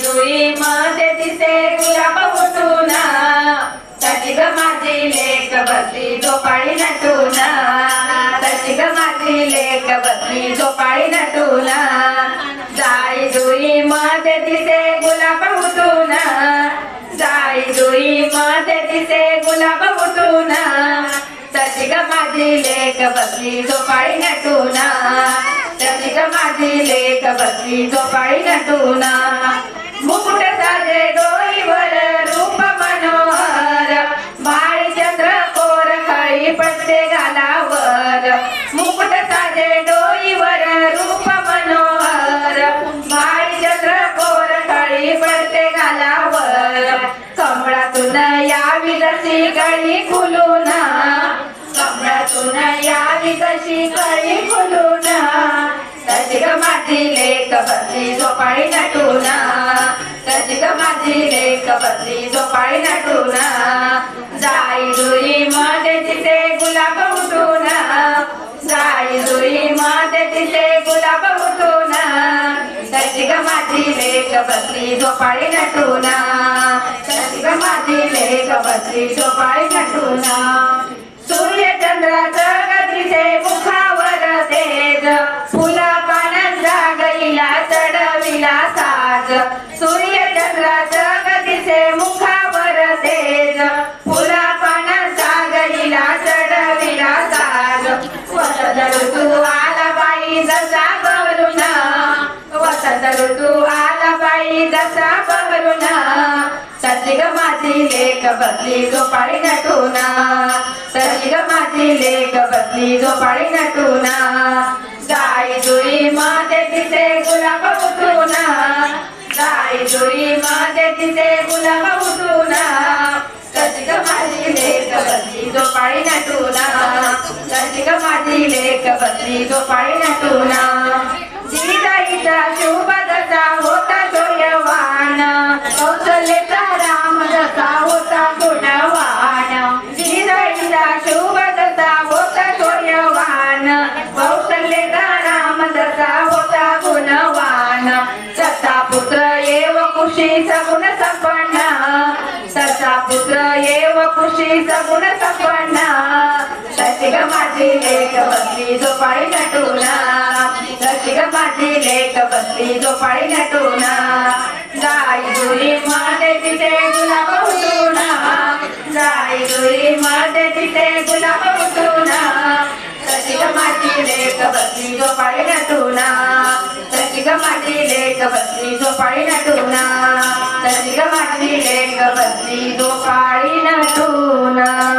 जुई मध्ये दिसे गुलाब उठूना तशी ग माझी लेक बसली झोपाळी नटूना तशी ग माझी लेक बसली झोपाळी नटूना जाई जुई मध्ये दिसे गुलाब उठूना जाई जुई मध्ये दिसे गुलाब उठूना तशी ग माझी लेक बसली झोपाळी नटूना तशी ग माझी लेक बसली झोपाळी नटूना मुकुट साजे डोईवर रूप मनोहर भाळी चंद्र कोर खळी पडते गालावर मुकुट साजे डोईवर रूप मनोहर भाळी चंद्र कोर खळी पडते गालावर कमळातून यावी जशी गळी खुलून कमळातून यावी जशी गळी खुलून तशी ग माझी लेक बसली झोपाळी नटूना तशी ग माझी लेक बसली झोपाळी नटूना जाई जुई मध्ये तिथे गुलाब उठूना जाई जुई मध्ये तिथे गुलाब उठूना तशी ग माझी लेक बसली झोपाळी नटूना तशी ग माझी लेक बसली झोपाळी नटूना सूर्य चंद्राचं गतीचे मुखावर तेज फुला पानांचा गईला चढविला साज सूर्य चंद्राचं गतीचे मुखावर तेज फुला पानांचा गईला चढविला साज वसंत ऋतू आला बाई जसा बहरून वसंत ऋतू आला बाई जसा बहरून तशी ग माझी लेक बसली झोपाळी नटूना तशी ग माझी लेक बसली झोपाळी नटूना जाई जुई मध्ये तिथे गुलाब उठूना जाई जुई मध्ये तिथे गुलाब उठूना तशी ग माझी लेक बसली झोपाळी नटूना तशी ग माझी लेक बसली झोपाळी नटूना जिजाईचा शुभ जसा होता सोयवान कौशल्याचा राम जसा होता गुणवान जिजाईचा शुभ जसा होता सोयवान कौशल्याचा राम जसा होता गुणवान तसा पुत्र येव कुशी सगुण संपन्न तसा पुत्र येव कुशी सगुण संपन्न तशी ग माझी लेक बसली झोपाळी नटूना तशी ग माझी लेक बसली झोपाळी नटूना जाई जुई मध्ये तिथे गुलाब उठूना जाई जुई मध्ये तिथे गुलाब उठूना तशी ग माझी लेक बसली झोपाळी नटूना तशी ग माझी लेक बसली झोपाळी नटूना तशी ग माझी लेक बसली झोपाळी नटूना.